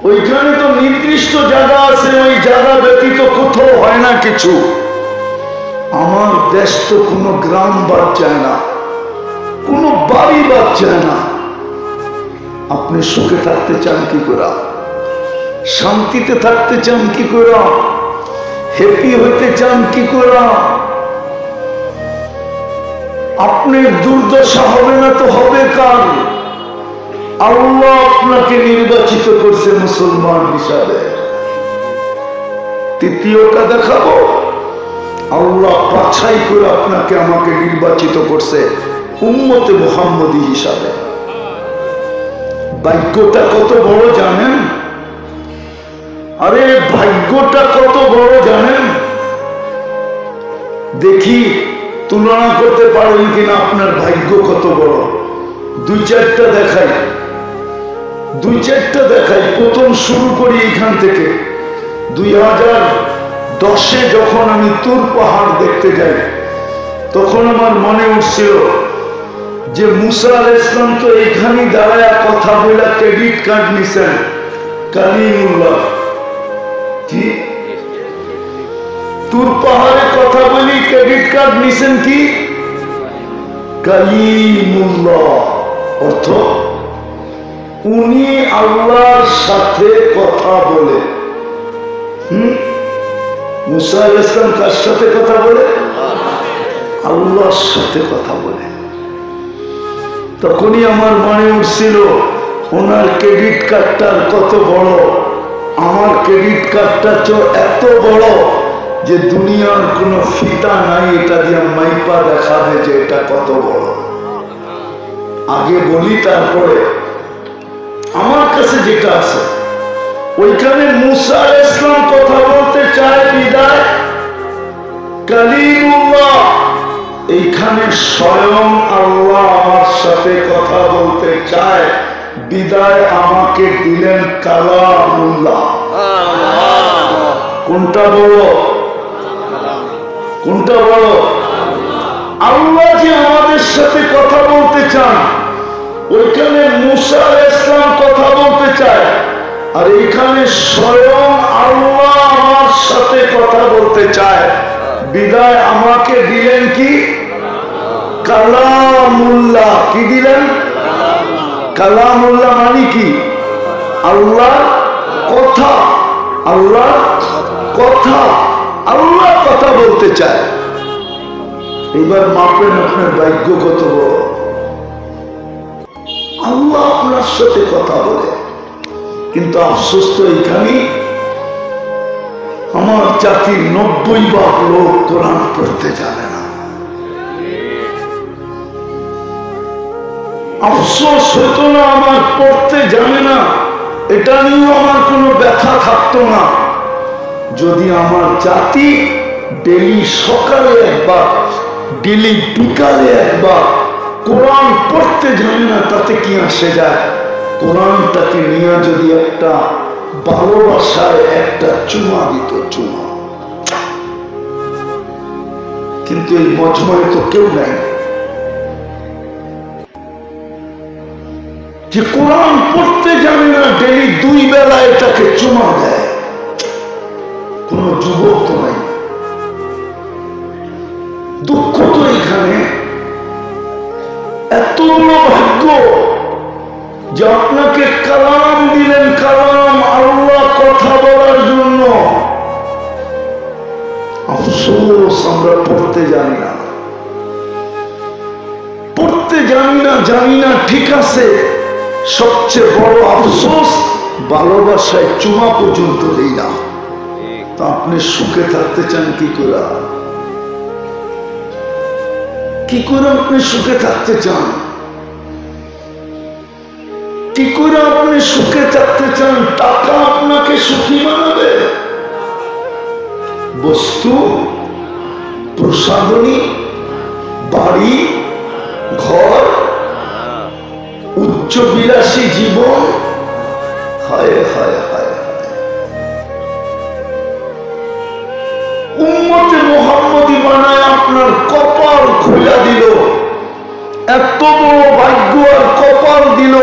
ওইখানে তো নির্দিষ্ট জায়গা আছে, ওই জায়গা ব্যতীত কোথাও হয় না কিছু। আমার দেশ তো কোনো গ্রাম বাদ যায় না, কোনো বাড়ি বাদ যায় না। আপনি সুখে থাকতে চান কি করে, শান্তিতে থাকতে চান কি করে, হ্যাপি হইতে চান কি করে? আপনার দুর্দশা হবে না তো হবে কার? আল্লাহ আপনাকে নির্বাচিত করছে মুসলমান হিসাবে। তৃতীয়টা দেখাবো, আল্লাহ বাছাই করে আপনাকে আমাকে নির্বাচিত করছে উম্মতে মুহাম্মদী হিসাবে। ভাগ্যটা কত বড় জানেন? আরে ভাগ্যটা কত বড় জানেন? দেখি তুলনা করতে পারেন কিনা আপনার ভাগ্য কত বড়। দুই চারটা দেখাই। প্রথম শুরু করি এইখান থেকে। 2010-এ যখন আমি তুর পাহাড় দেখতে যাই, তখন আমার মনে উঠছিল যে মুসা আলাইহিস সালাম তো এইখানে দাঁড়ায় কথা বলে ক্রেডিট কার্ড নিছেন কালিমুল্লাহ। কি তুর পাহাড়ে কথা বলি ক্রেডিট কার্ড নিছেন কি কালিমুল্লাহ, অর্থ উনি আল্লাহর সাথে কথা বলে। মুসা আলাইহিস সালাম কার সাথে কথা বলে? আল্লাহর সাথে কথা বলে। তখনই আমার মনে উঠছিল ওনার ক্রেডিট কার্ডটার কত বড়, আমার ক্রেডিট কার্ডটা তো এত বড় যে দুনিয়ার কোনো ফিতা নাই এটা দিয়ে মাইপা দেখাবে যে এটা কত বড়। আগে বলি তারপরে আমার কাছে যেটা আছে। ওইখানে মুসা আলাইহিস সালাম কথা বলতে চায় বিদায় কালিমুল্লাহ, এইখানে স্বয়ং আল্লাহ আমার সাথে কথা বলতে চায় বিদায় আমাকে দিলেন কালামুল্লাহ। কোনটা বড়? কোনটা বড়? আল্লাহ যে আমাদের সাথে কথা বলতে চান, ওইখানে মুসা আলাইহিস সালাম কথা বলতে চায়, আর এখানে স্বয়ং আল্লাহ আমার সাথে কথা বলতে চায় বিদায় আমাকে দিলেন কি কালামুল্লাহ। কি দিলেন? কালামুল্লাহ মানে কি? আল্লাহ কথা। আল্লাহ কথা, আল্লাহ কথা বলতে চায়। এবার মাপেন আপনার ভাগ্য কত বড়। আল্লাহ আপনার সাথে কথা বলে, কিন্তু আফসোস তো এইখানে আমার জাতির 90% লোক কোরআন পড়তে জানে না। আফসোস হতো না আমার পড়তে জানে না, এটা নিয়েও আমার কোনো ব্যথা থাকতো না যদি আমার জাতি ডেলি সকালে একবার, ডেলি বিকালে একবার কোরআন পড়তে জানে না। তাতে কি আসে যায়? কোরআনটাকে নিয়ে যদি একটা ভালোবাসায় একটা চুমা দিত, চুমা। কিন্তু এই মজমায় তো কেউ নাই যে কোরআন পড়তে জানে না, ডেলি 2 বেলা এটাকে চুমা দেয়। কোন যুবক তো নাই। দুঃখ তো এখানে। এত বড় ভাগ্য যে আপনাকে কালাম দিলেন, কালাম আল্লাহ কথা বলার জন্য। আফসোস আমরা পড়তে জানি না, পড়তে জানি না ঠিক আছে। সবচেয়ে বড় আফসোস ভালোবাসায় চুমা পর্যন্ত দেই না। তা আপনি সুখে থাকতে চান কি করে? কি করে আপনি সুখে থাকতে চান? কি করে আপনি সুখে থাকতে চান? টাকা আপনাকে সুখী বানাবে? বস্তু, প্রসাধনী, বাড়ি, ঘর, উচ্চ বিলাসী জীবন? হায় হায় হায়। উম্মতে মুহাম্মদী বানায় আপনার কপাল খুলে দিল, এত বড় ভাগ্য আর কপাল দিল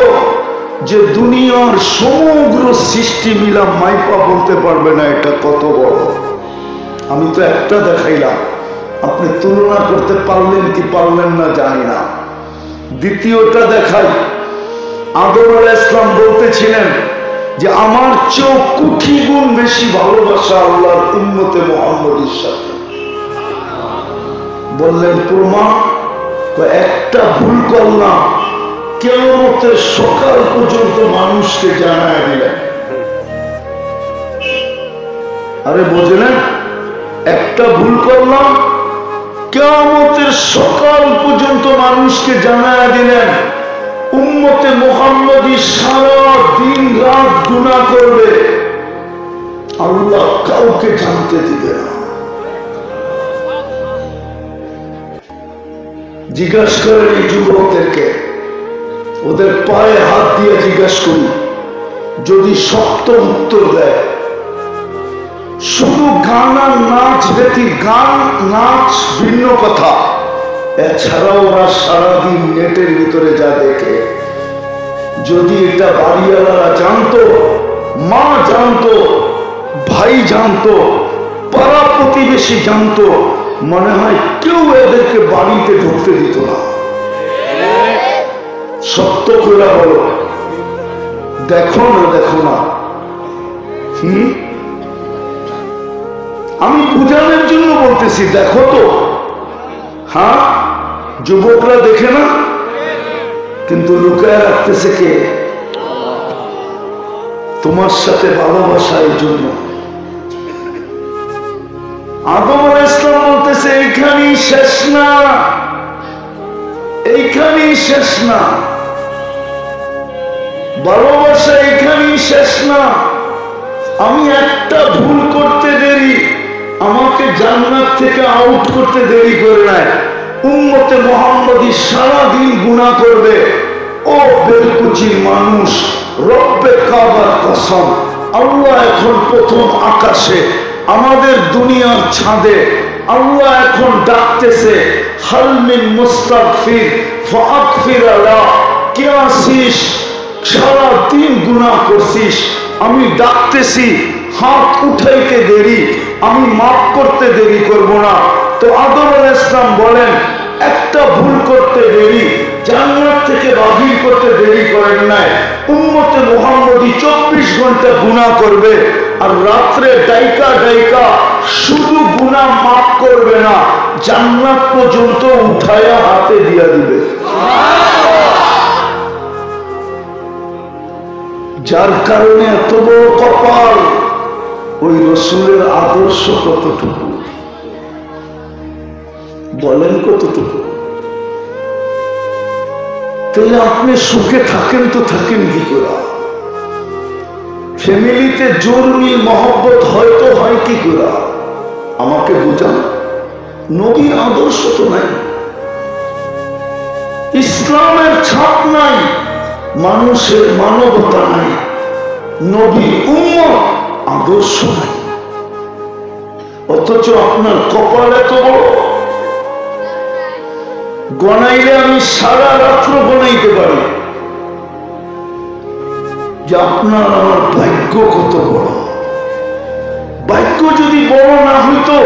যে দুনিয়ার সমগ্র সৃষ্টি মিলা মাইপা বলতে পারবে না এটা কত বড়। আমি তো একটা দেখাইলাম, আপনি তুলনা করতে পারলেন কি পারলেন না জানি না। দ্বিতীয়টা দেখাই, আদম আলাইহিস সালাম বলতেছিলেন যে আমার চেয়ে কোটি গুণ বেশি ভালোবাসা আল্লাহর উম্মতে মুহাম্মদের সাথে। বললেন প্রমাণ, একটা ভুল করলাম কিয়ামতের সকাল পর্যন্ত মানুষকে জানায় দিলেন। আরে বুঝলেন, একটা ভুল করলাম কিয়ামতের সকাল পর্যন্ত মানুষকে জানায় দিলেন। উম্মতে মুহাম্মদী সারা দিন রাত গুনাহ করবে, আল্লাহ কাউকে জানতে দিবে না। জিজ্ঞাসা করেন এই যুবকদেরকে, ওদের পায়ে হাত দিয়ে জিজ্ঞাসা করি, যদি শক্ত উত্তর দেয় শুধু গান আর নাচ ব্যতীত, গান নাচ ভিন্ন কথা, এছাড়াও ওরা সারাদিন নেটের ভিতরে যা দেখে, যদি এটা বাড়িওয়ালারা জানতো, মা জানতো, ভাই জানতো, পাড়া প্রতিবেশী জানতো, মনে হয় কেউ এদেরকে বাড়িতে ঢুকতে দিত না। সত্য করে বলো, দেখো না দেখো না। আমি বুঝানোর জন্য বলতেছি, দেখো তো। হ্যাঁ, যুবকরা দেখে না, কিন্তু লুকায় রাখতেছে কে? তোমার সাথে ভালোবাসা। এই জন্য আদম আলাইহিস সালাম বলতেছে এইখানেই শেষ না, এইখানেই শেষ না, ভালোবাসা এইখানেই শেষ না। আমি একটা ভুল করতে দেরি, আমাকে জান্নাত থেকে আউট করতে দেরি করে নাই। উম্মতে মুহাম্মদী সারাদিন গুনাহ করবে। ও বেলকুচির মানুষ, রব্বে কাবার কসম, আল্লাহ এখন প্রথম আকাশে, আমাদের দুনিয়ার ছাদে আল্লাহ এখন ডাকতেছে, হাল মিন মুস্তাগফির ফাগফির লা। কে আসিস? সারাদিন গুনাহ করছিস, আমি ডাকতেছি, হাত উঠাইতে দেরি, আমি মাফ করতে দেরি করব না। তো আদম আলাইহিস সালাম বলেন, একটা ভুল করতে দেরি, জান্নাত থেকে বাহির করতে দেরি করেন নাই। উম্মতে মুহাম্মদী 24 ঘন্টা গুনাহ করবে, আর রাত্রে ডাইকা ডাইকা শুধু গুনাহ মাফ করবে না, জান্নাত পর্যন্ত উঠায়া হাতে দিয়া দিবে। যার কারণে এত বড় কপাল। ওই রসুলের আদর্শ কতটুকু বলেন, কতটুকু? তাহলে আপনি সুখে থাকেন তো থাকেন কি করে? ফ্যামিলিতে জোর মিল মহব্বত হয়তো হয় কি করে? আমাকে বুঝান। নবীর আদর্শ তো নাই, ইসলামের ছাপ নাই, মানুষের মানবতা নাই, নবীর উম্মত আদর্শ নাই। অথচ আপনার কপাল এত বড়, গনাইলে আমি সারা রাত্র গনাইতে পারি যে আপনার আমার ভাগ্য কত বড়। ভাগ্য যদি বড় না হইতো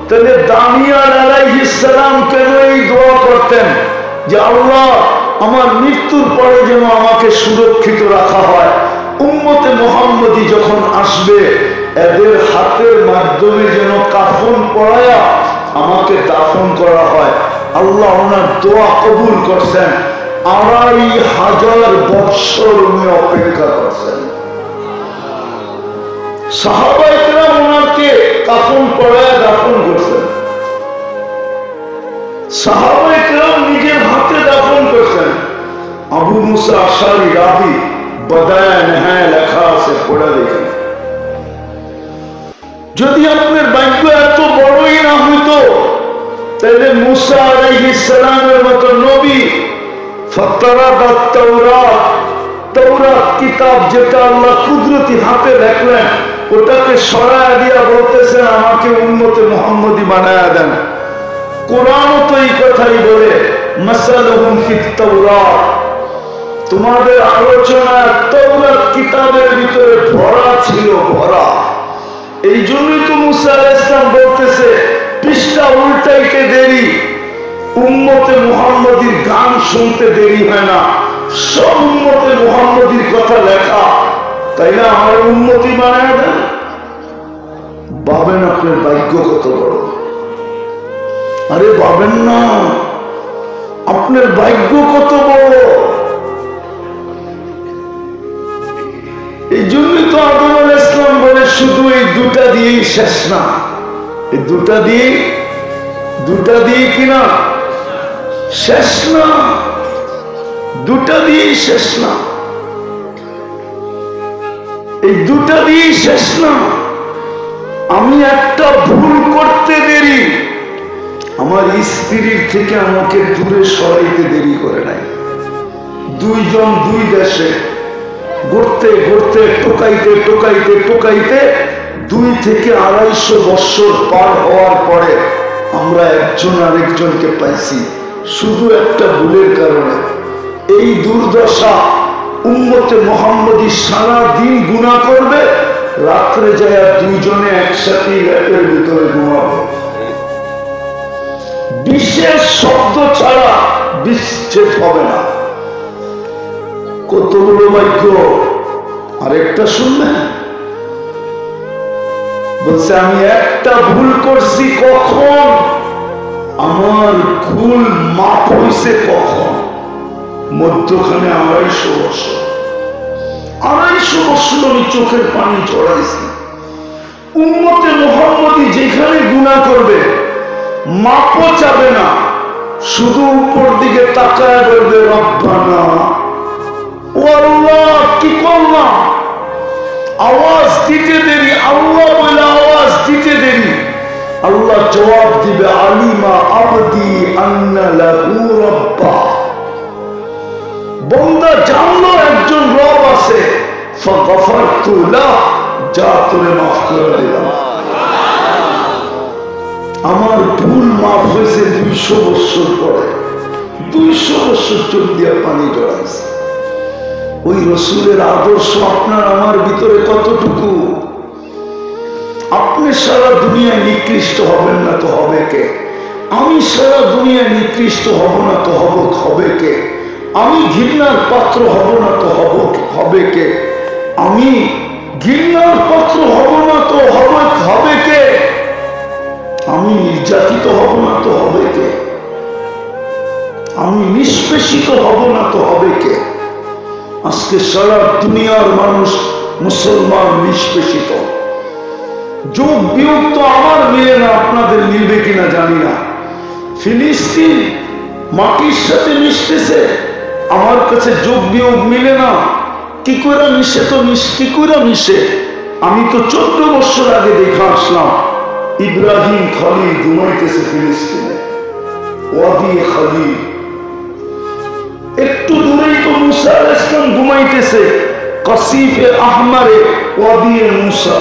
তাহলে দানিয়াল আলাইহিস সালাম কেন এই দোয়া করতেন যে আল্লাহ আমার মৃত্যুর পরে যেন আমাকে সুরক্ষিত রাখা হয়, উম্মতে মুহাম্মদী যখন আসবে এদের হাতের মাধ্যমে যেন কাফন পরায়া আমাকে দাফন করা হয়। আল্লাহ ওনার দোয়া কবুল করছেন, 2500 বৎসর উনি অপেক্ষা করছেন। সাহাবায়ে কেরাম ওনাকে কাফন পরায়া দাফন করছেন, সাহাবায়ে কেরাম নিজের হাতে দাফন করছেন। আবু মুসা আশআরী রাবি বদায়া নেহায় লেখা আছে, পড়া দেখেন। যদি আপনার ভাগ্য এত বড়ই না হইতো তাহলে মুসা আলাইহিস সালামের মতো নবী ফাতারাদাত তাওরাত, তাওরাত কিতাব যেটা আল্লাহ কুদরতি হাতে লেখলেন, ওটাকে সরায়া দিয়া বলতেছেন আমাকে উম্মতে মুহাম্মদী বানায়া দেন। কোরআনও তো এই কথাই বলে, মাসালুহুম ফিত তাওরাত, তোমাদের আলোচনা তাওরাত কিতাবের ভিতরে ভরা ছিল, ভরা। এই জন্যই তো মুসা আলাইহিস সালাম বলতেছে পৃষ্ঠা উল্টাইতে দেরি, উম্মতে মুহাম্মদীর গান শুনতে দেরি হয় না। সব উম্মতে মুহাম্মদীর কথা লেখা, তাই না? আমার উম্মতি বানায় দেন। ভাবেন আপনার ভাগ্য কত বড়। আরে ভাবেন না আপনার ভাগ্য কত বড়। এই জন্যই তো আদম আলাইহিস সালাম বলে শুধু এই দুটা দিয়েই শেষ না। এই দুটা দিয়ে কিনা শেষ না, দুটা দিয়েই শেষ না, এই দুটা দিয়েই শেষ না। আমি একটা ভুল করতে দেরি, আমার স্ত্রীর থেকে আমাকে দূরে সরাইতে দেরি করে নাই। দুইজন দুই দেশে ঘুরতে ঘুরতে টোকাইতে টোকাইতে টোকাইতে 2 থেকে 250 বছর পার হওয়ার পরে আমরা একজন আরেকজনকে পাইছি, শুধু একটা ভুলের কারণে। এই দুর্দশা উম্মতে মুহাম্মদী সারা দিন গুনাহ করবে, রাত্রে যায় দুইজনে একসাথে ল্যাপের ভিতরে ঘুমাবে। বিশেষ শব্দ ছাড়া বিচ্ছেদ হবে না। কতগুলো বাক্য। আরেকটা শুনবেন, বলছে আমি একটা ভুল করছি কখন, আমার ভুল মাপ হয়েছে কখন? মধ্যখানে 250 বছর, 250 বছর আমি চোখের পানি ঝরাইছি। উম্মতে মুহাম্মদী যেখানে গুনাহ করবে মাপও চাবে না, শুধু উপর দিকে তাকায় বলবে রব্বানা, ও আল্লাহ কি করলাম। আওয়াজ দিতে দেরি, আল্লাহ বলে আওয়াজ দিতে দেরি, আল্লাহ জবাব দিবে আলিমা আবদি আন্না লাহু রাব্বা। বান্দা জানলো একজন রব আছে, ফাগফারতু লাহু, যা তোরে মাফ করে দিলাম। আমার ভুল মাফ হয়েছে 200 বছর পরে, 200 বছর চোখ দিয়ে পানি জড়াইছে। ওই রসুলের আদর্শ আপনার আমার ভিতরে কতটুকু? আপনি সারা দুনিয়ায় নিকৃষ্ট হবেন না তো হবে কে? আমি সারা দুনিয়ায় নিকৃষ্ট হব না তো হবে কে? আমি ঘৃণার পাত্র হব না তো হবে কে? আমি ঘৃণার পাত্র হব না তো হবে কে? আমি নির্যাতিত হব না তো হবে কে? আমি নিষ্পেষিত হব না তো হবে কে? আজকে সারা দুনিয়ার মানুষ মুসলমান নিষ্পেষিত। যোগ বিয়োগ তো আমার মিলে না, আপনাদের মিলবে কিনা জানি না। ফিলিস্তিন মাটির সাথে মিশতেছে, আমার কাছে যোগ বিয়োগ মিলে না। কি করে মিশে? তো কি করে মিশে? আমি তো 14 বছর আগে দেখে আসলাম ইব্রাহিম খলিল ঘুমাইতেছে ফিলিস্তিনে, ওয়াদি খলিল। একটু দূরেই তো মুসা আলাইহিস সালাম ঘুমাইতেছে কাসিফে আহমারে, ওয়াদি মুসা।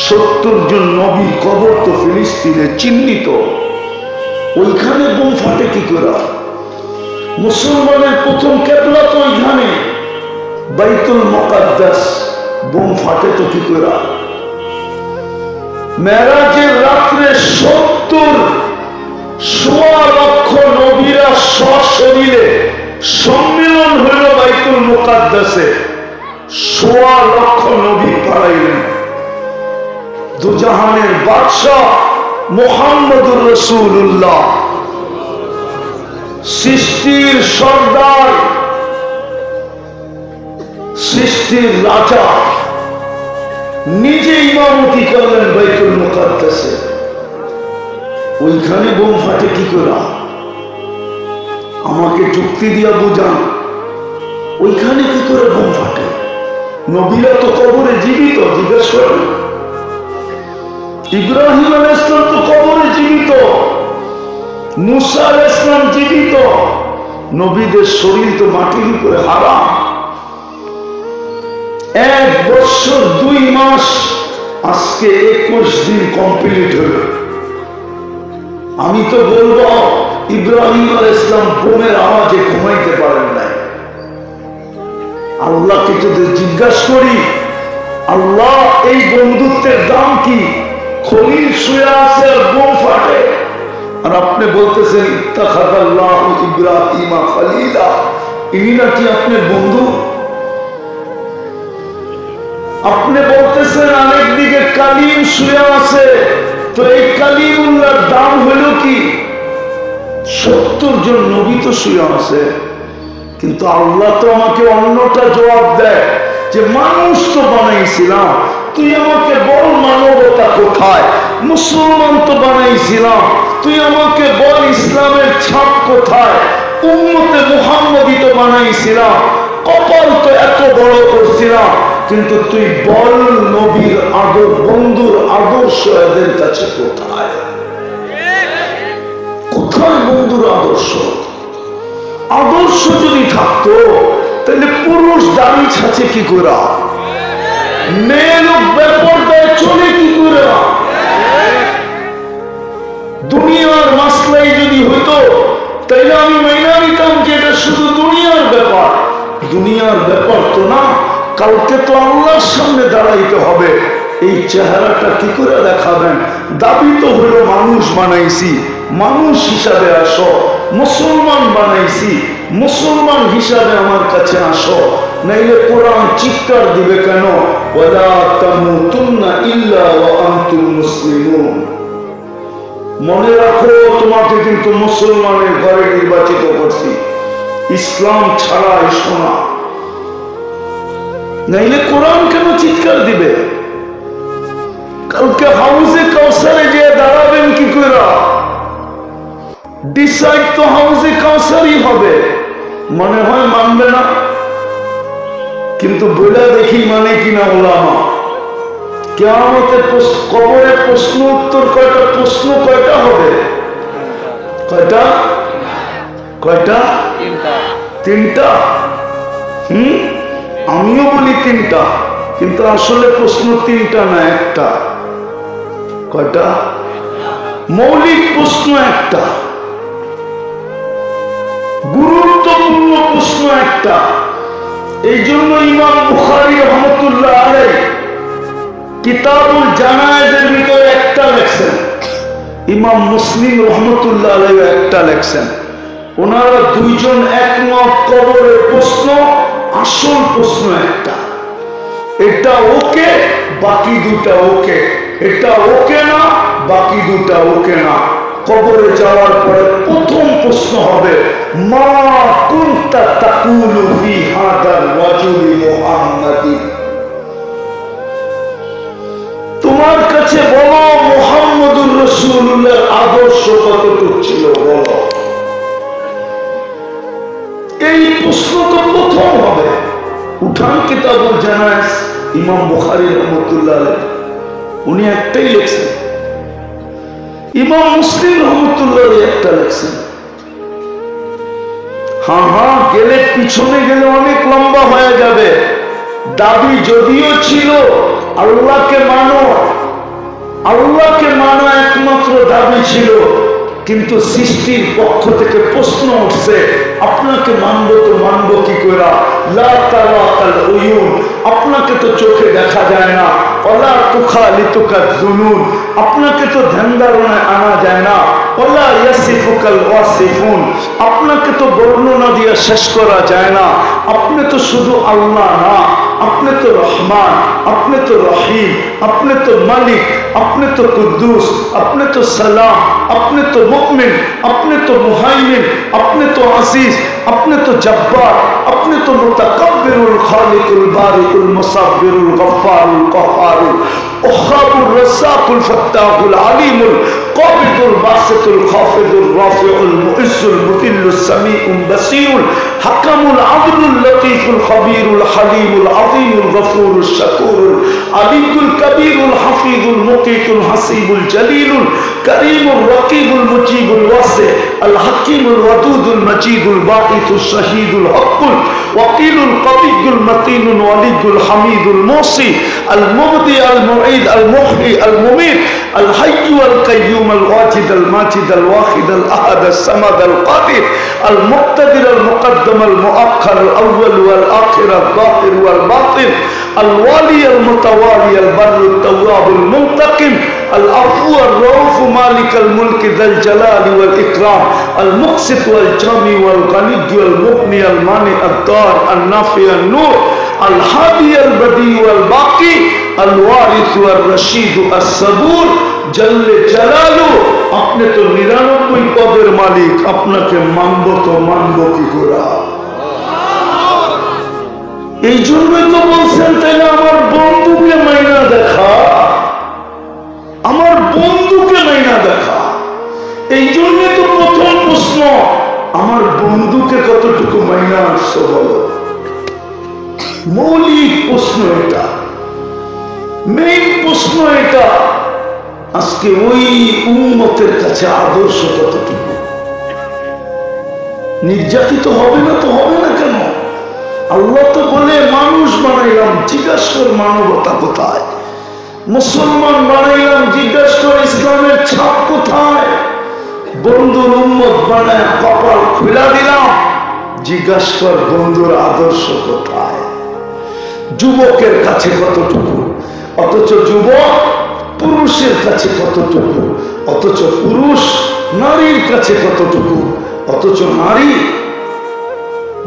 70 জন নবীর কবর তো ফিলিস্তিনে চিহ্নিত, ওইখানে বোম ফাটে কি করে? মুসলমানের প্রথম কেবলা তো ওইখানে বাইতুল মুকাদ্দাস, বোম ফাটে তো কি করে? মেরাজের রাত্রে সোয়া লক্ষ নবীরা সশরীরে সম্মেলন হইল বাইতুল মুকাদ্দাসে, সোয়া লক্ষ নবী পালাইলেন। দুজাহানের বাদশাহ মুহাম্মদুর রাসূলুল্লাহ, সৃষ্টির সর্দার, সৃষ্টির রাজা, নিজে ইমামতি করলেন বাইতুল মুকাদ্দাসে। ওইখানে বোম ফাটে কি করে? আমাকে যুক্তি দিয়া বুঝান, ওইখানে কি করে বোম ফাটে? নবীরা তো কবরে জীবিত, জিজ্ঞেস করেন। ইব্রাহিম আলাইহিস সালাম তো কবরে জীবিত, মুসা আলাইহিস সালাম জীবিত। নবীদের শরীর তো মাটির উপরে হারাম। 1 বছর 2 মাস, আজকে 21 দিন কমপ্লিট হল। আমি তো বলবো ইব্রাহিম আলাইহিস সালাম বোমের আওয়াজে ঘুমাইতে পারেন নাই। আল্লাহকে যদি জিজ্ঞাসা করি, আল্লাহ এই বন্ধুত্বের দাম কি? খলিল শুয়ে আছে আর বোম ফাটে, আর আপনি বলতেছেন ইত্তাখাযাল্লাহু ইব্রাহিমা খলিলা, ইনি নাকি আপনার বন্ধু। আপনি বলতেছেন আরেকদিকে কালিম শুয়ে আছে, তো এই কালিমুল্লাহর দাম হইল কি? 70 জন নবী তো শুয়ে আছে। কিন্তু আল্লাহ তো আমাকে অন্যটা জবাব দেয় যে মানুষ তো বানাইছিলাম, তুই আমাকে বল মানবতা কোথায়? মুসলমান তো বানাইছিলাম, তুই আমাকে বল ইসলামের ছাপ কোথায়? উম্মতে মুহাম্মদী তো বানাইছিলাম, কপাল তো এত বড় করছিলাম, কিন্তু তুই বল নবীর আদর, বন্ধুর আদর্শ এদের কাছে কোথায়? কোথায় বন্ধুর আদর্শ? আদর্শ যদি থাকতো তাহলে পুরুষ দাড়ি ছাছে কি করে, মেয়ে লোক বেপরদায় চলে কি করে? দুনিয়ার মাসলাই যদি হইতো তাইলে আমি মেনে নিতাম যে এটা শুধু দুনিয়ার ব্যাপার। দুনিয়ার ব্যাপার তো না, কালকে তো আল্লাহর সামনে দাঁড়াইতে হবে। এই চেহারাটা কি করে দেখাবেন? দাবি তো হলো মানুষ বানাইছি, মানুষ হিসাবে আসো। মুসলমান বানাইছি, মুসলমান হিসাবে আমার কাছে আসো, নাইলে কোরআন চিৎকার দিবে কেন? ওয়ালা তামুতুন্না ইল্লা ওয়া আনতুম মুসলিমুন। মনে রাখো, তোমাকে কিন্তু মুসলমানের ঘরে নির্বাচিত করছি, ইসলাম ছাড়া এসো না, নাইলে কোরআন কেন চিৎকার দিবে? কালকে হাউজে কাউসারে যে দাঁড়াবেন কি করে? ডিসাইড তো হাউজে কাউসারই হবে। মনে হয় মানবে না, কিন্তু বলে দেখি মানে কিনা ওলামা। কিয়ামতের কবরে প্রশ্ন উত্তর কয়টা? প্রশ্ন কয়টা হবে? কয়টা? কয়টা? তিনটা। আমিও বলি তিনটা, কিন্তু আসলে প্রশ্ন তিনটা না, একটা। কয়টা? মৌলিক প্রশ্ন একটা, গুরুত্বপূর্ণ প্রশ্ন একটা। এই জন্য ইমাম বুখারী রাহমাতুল্লাহ আলাইহি কিতাবুল জানায়েজের ভিতরে একটা লেখছেন, ইমাম মুসলিম রাহমাতুল্লাহ আলাইহি একটা লেখছেন। ওনারা দুইজন একমত, কবরের প্রশ্ন আসল প্রশ্ন একটা, এটা ওকে, বাকি দুটা ওকে। এটা ওকে না, বাকি দুটা ওকে না। কবরে যাওয়ার পরে প্রথম প্রশ্ন হবে, মা কুনতা তাকুলু ফি হাদার রাজুলি মুহাম্মাদি। তোমার কাছে বলো মুহাম্মদুর রাসূলুল্লাহর আদর্শ কতটুকু ছিল বলো। এই প্রশ্ন তো প্রথম হবে। উঠান কিতাবুল জানায়েজ, ইমাম বুখারী রাহমাতুল্লাহ আলাইহি উনি একটাই লিখছেন, ইমাম মুসলিম রাহমাতুল্লাহ আলাইহি একটা লিখছেন। হ্যাঁ, গেলে পিছনে গেলে অনেক লম্বা হয়ে যাবে। দাবি যদিও ছিল আল্লাহকে মানো, আল্লাহকে মানা একমাত্র দাবি ছিল, কিন্তু সৃষ্টির পক্ষ থেকে প্রশ্ন উঠছে, আপনাকে মানবো তো মানবো কি করে? লা তারাকাল উয়ুন, আপনাকে তো চোখে দেখা যায় না। ওয়ালা তুখালিতুকা যুনুন, আপনাকে তো ধ্যান ধারণায় আনা যায় না। ওয়ালা ইয়াসিফুকাল ওয়াসিফুন, আপনাকে তো বর্ণনা দিয়ে শেষ করা যায় না। আপনি তো শুধু আল্লাহ না, আপনি তো রহমান, আপনি তো রহিম, আপনি তো মালিক, আপনি তো কুদ্দুস, আপনি তো সালাম, আপনি তো মুমিন, আপনি তো মুহাইমিন, আপনি তো আজিজ, আপনি তো জব্বার, আপনি তো মুতাকাব্বিরুল খালিকুল বারিকুল মুসাব্বিরুল গফফারুল কহ্হারুল ওয়াহাবুর রাজ্জাকুল ফাত্তাহুল আলিমুল কাবিদুল বাসিতুল খাফিদুর রাফিউল মুইজ্জুল মুতিল্লুস সামিউল বাসীরুল হাকামুল আদলুল লতীফুল খবীরুল হালিমুল আযীমুল গফুরুশ শাকুরুল আলিকুল কবিরুল হাফিজুল মুকিতুল হাসিবুল জালিলুল করিমুল রকিবুল মুজিবুল ওয়াসি আল হাকিমুল ওয়াদুদুল মাজিদুল বাঈতুল শাহীদুল হকুল ওয়াকিলুল কবিয়ুল মতিনুল ওয়ালিদুল হামিদুল মুসি আল মুবদি আল মুঈদ আল মুহয়ি আল মুমীত আল হাইয়্যু আল কাইয়্যুম আল ওয়াজিদ আল মাজিদ আল ওয়াহিদ আল আহাদ আল সামাদ আল কাদির আল মুক্তাদির আল মুকদ্দম আল মুআক্খার আল আউয়াল ওয়াল আখির আল যাহির ওয়াল বাতিন আল ওয়ালি আল মুতাওয়ালি আল বাররু আল তাওয়াব আল মুনতাকিম আল আফু আল রাউফ মালিক আল মুলক যাল জালাল ওয়াল ইকরাম আল মুকসিত ওয়াল জামি ওয়াল গানি ওয়াল মুগনি আল মানি আল দার আল নাফি আল নূর আল হাদি আল বদি ওয়াল বাকি আল ওয়ারিস ওয়াল রশিদ আস সাবুর জল্লে জালালু। আপনি তো 99 পদের মালিক, আপনাকে মানব তো মানব কি করে? এই জন্যই তো বলছেন তাইলে আমার বন্ধুকে মাইনা দেখা, আমার বন্ধুকে মাইনা দেখা। এই জন্য তো প্রথম প্রশ্ন, আমার বন্ধুকে কতটুকু মাইনা আসছো বলো। মৌলিক প্রশ্ন এটা, মেইন প্রশ্ন এটা। আজকে ওই উম্মতের কাছে আদর্শ কতটুকু? নির্যাতিত হবে না তো হবে না কেন? আল্লাহ তো বলে মানুষ বানাইলাম, জিজ্ঞাসা কর মানবতা কোথায়? মুসলমান বানাইলাম, জিজ্ঞাসা কর ইসলামের ছাপ কোথায়? বন্ধুর উম্মত বানায় কপাল খুলা দিলাম, জিজ্ঞাসা কর বন্ধুর আদর্শ কোথায়? যুবকের কাছে কতটুকু, অথচ যুবক পুরুষের কাছে কতটুকু, অথচ পুরুষ নারীর কাছে কতটুকু, অথচ নারী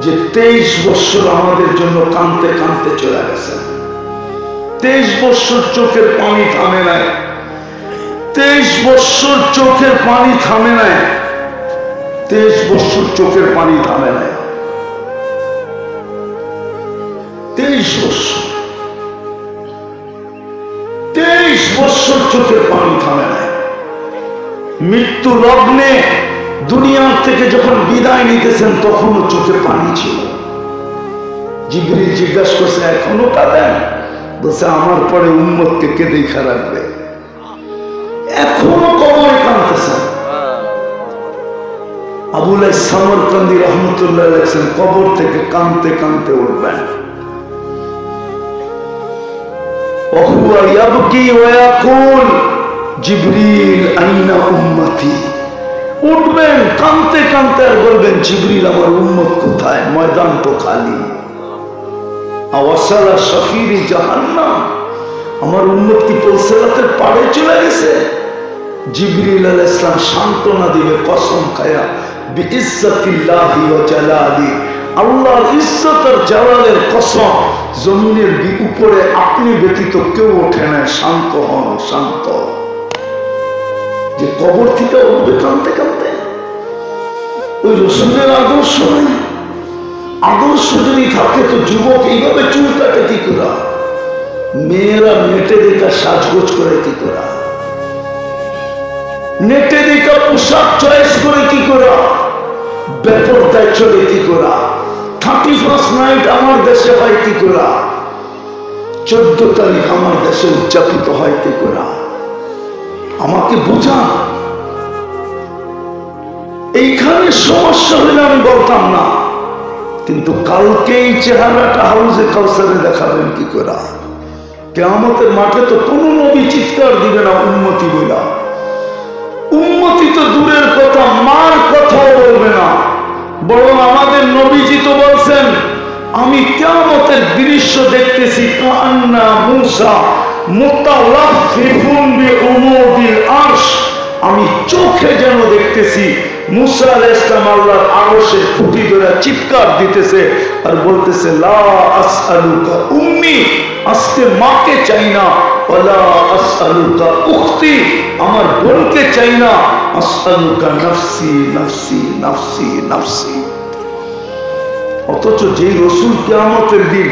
যে 23 বছর আমাদের জন্য কাঁদতে কাঁদতে চলে গেছে, 23 বছর চোখের পানি থামে নাই, 23 বছর চোখের পানি থামে নাই, 23 বছর চোখের পানি থামে নাই, 23 বছর, 23 বছর চোখের পানি থামে নাই। মৃত্যু লগ্নে দুনিয়ার থেকে যখন বিদায় নিতেছেন তখনও চোখে পানি ছিল। জিবরিল জিজ্ঞাসা করছে এখনো কাঁদেন? বলছে আমার পরে উম্মতকে কে দেখা রাখবে? এখনো কবরে কাঁদতেছেন। আবুল সামরকান্দি রহমতুল্লাহ লেখছেন কবর থেকে কাঁদতে কাঁদতে উঠবেন। ওহুয়া ইয়াবকি ওয়া ইয়াকুল জিবরিল আইনা উম্মতি। উঠবেন কাঁদতে কাঁদতে আর বলবেন জিবরিল আমার উম্মত কোথায়? ময়দান তো খালি। আওয়াসালা শাফিরি জাহান্নাম, আমার উম্মত কি পৌঁছাতে পারে চলে গেছে? জিবরিল আলাইহিস সালাম সান্ত্বনা দিবে কসম খায়া বিইজ্জাতিল্লাহি ওয়া জালালি, আল্লাহর ইজ্জত আর জালালের কসম, জমিনের উপরে আপনি ব্যতীত কেউ ওঠে না, শান্ত হন, শান্ত। যে কবর থেকে উঠবে কাঁদতে কাঁদতে, ওই রসুলের আদর্শ নাই। আদর্শ যদি থাকে তো যুবক এইভাবে চুল কাটে কি করা? মেয়েরা নেটে দেখা সাজগোজ করে কি করা? নেটে দেখা পোশাক চয়েস করে কি করা? বেপরদায় চলে কি করা? 31st নাইট আমার দেশে হয় কি করা? 14 তারিখ আমার দেশে উদযাপিত হয় কি করা? আমাকে বোঝান। এইখানে সমস্যা হলে আমি বলতাম না, কিন্তু কালকে এই চেহারাটা হাউজে কাউসারে দেখাবেন কি করা? কিয়ামতের মাঠে তো কোনো নবী চিৎকার দিবে না উম্মতি বইলা। উম্মতি তো দূরের কথা, মার কথাও বলবে না। বরং আমাদের নবীজি তো বলছেন আমি কিয়ামতের দৃশ্য দেখতেছি কান্না মুসা মুতালাফিফুন বিউমুদিল আরশ, আমি চোখে যেন দেখতেছি মুসা আলাইহিস সালাম আল্লাহর আরশের খুঁটি ধরে চিৎকার দিতেছে আর বলতেছে লা আসআলুকা উম্মি, আজকে মাকে চাই না, ওয়ালা আসআলুকা উখতি, আমার বোনকে চাই না, আসআলুকা নাফসি নাফসি নাফসি নাফসি। অথচ যে রাসূল কিয়ামতের দিন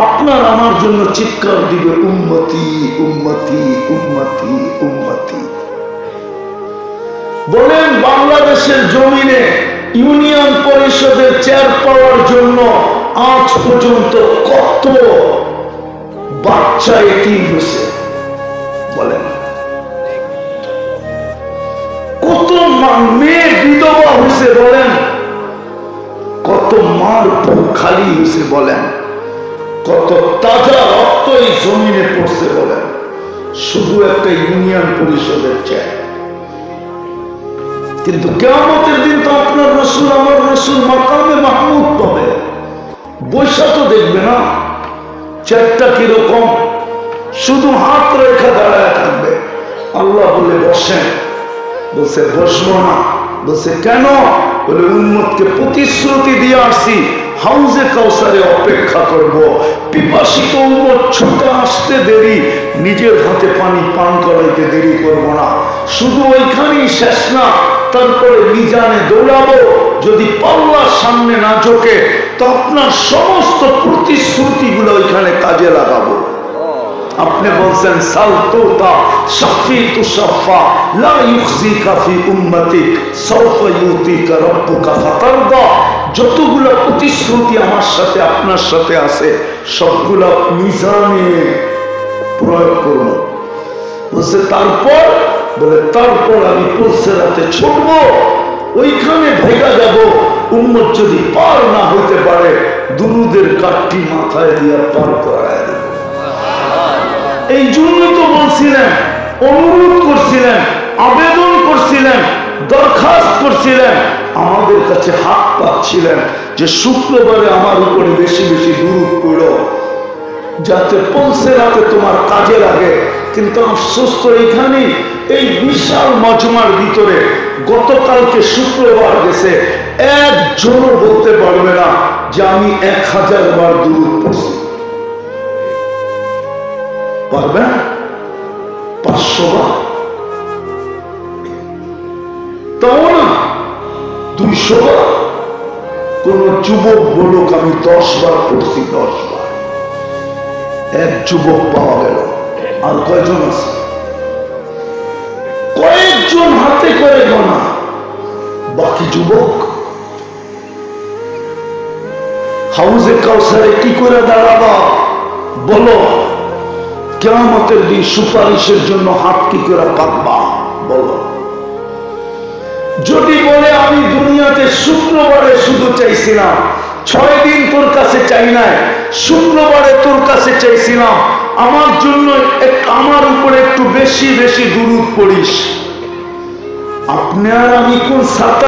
আপনার আমার জন্য চিৎকার দিবে উম্মতি উম্মতি উম্মতি উম্মতি। বলেন বাংলাদেশের জমিনে ইউনিয়ন পরিষদের চেয়ার পাওয়ার জন্য আজ পর্যন্ত কত বাচ্চা এতিম হয়েছে, বলেন কত মেয়ে বিধবা হয়েছে, বলেন কত মার বুক খালি হয়েছে, বলেন কত তাজা রক্ত এই জমিনে পড়ছে, বলেন শুধু একটা ইউনিয়ন পরিষদের চেক। কিন্তু কিয়ামতের দিন তো আপনার রসুল আমার রসুল মাকামে মাহমুদ পাবে, বৈশা তো দেখবে না চেকটা কিরকম, শুধু হাত রেখা দাঁড়ায় থাকবে। আল্লাহ বলে বসেন, বলছে বসবো না, বলছে কেন, বলে উম্মতকে প্রতিশ্রুতি দিয়ে আসছি হাউজে কাউসারে অপেক্ষা করব, পিপাসিত উম্মত ছুটে আসতে দেরি, নিজের হাতে পানি পান করাইতে দেরি করব না, শুধু ওইখানেই শেষ না, তারপরে মিজানে দৌড়াবো, যদি পাল্লার সামনে না ঝোঁকে তো আপনার সমস্ত প্রতিশ্রুতিগুলো ওইখানে কাজে লাগাবো। আপনি বলছেন সালতুতা শাফিতু শাফা লা ইউখজিকা ফি উম্মতিক সাওফা ইউতিকা রাব্বুকা ফাতারদা, যতগুলো প্রতিশ্রুতি আমার সাথে আপনার সাথে আছে সবগুলো মিজানে প্রয়োগ করব। বলছে তারপর, বলে তারপর আমি পুলসেরাতে ছুটবো, ওইখানে ভেগা যাব, উম্মত যদি পার না হইতে পারে দুরুদের কাঠটি মাথায় দিয়ে পার করায় দেব। এই জন্য তো বলছিলেন, অনুরোধ করছিলেন, আবেদন করছিলেন, দরখাস্ত করছিলেন, আমাদের কাছে হাত পাচ্ছিলেন যে শুক্রবারে আমার উপরে বেশি বেশি দুরূদ পড়ো যাতে পুলসেরাতে তোমার কাজে লাগে। কিন্তু আফসোস তো এইখানে এই বিশাল মজমার ভিতরে গতকালকে শুক্রবার গেছে, একজনও বলতে পারবে না যে আমি 1000 বার দুরূদ পড়ছি। পারবে 500 বার, তাও না 200 বার। কোন যুবক বলুক আমি 10 বার পড়ছি, 10 বার। এক যুবক পাওয়া গেল, আর কয়জন আছে? কয়েকজন হাতে করে গোনা, বাকি যুবক হাউজে কাউসারে কি করে দাঁড়াবা বলো? কিয়ামতের দিন সুপারিশের জন্য হাত কি করে পাতবা বলো? যদি বলে আমি দুনিয়াতে শুক্রবারে শুধু চাইছিলাম, 6 দিন তোর কাছে চাই নাই, শুক্রবারে তোর কাছে চাইছিলাম আমার জন্য আমার উপরে একটু বেশি বেশি দুরূদ পড়িস, আপনি আর আমি কোন সাথে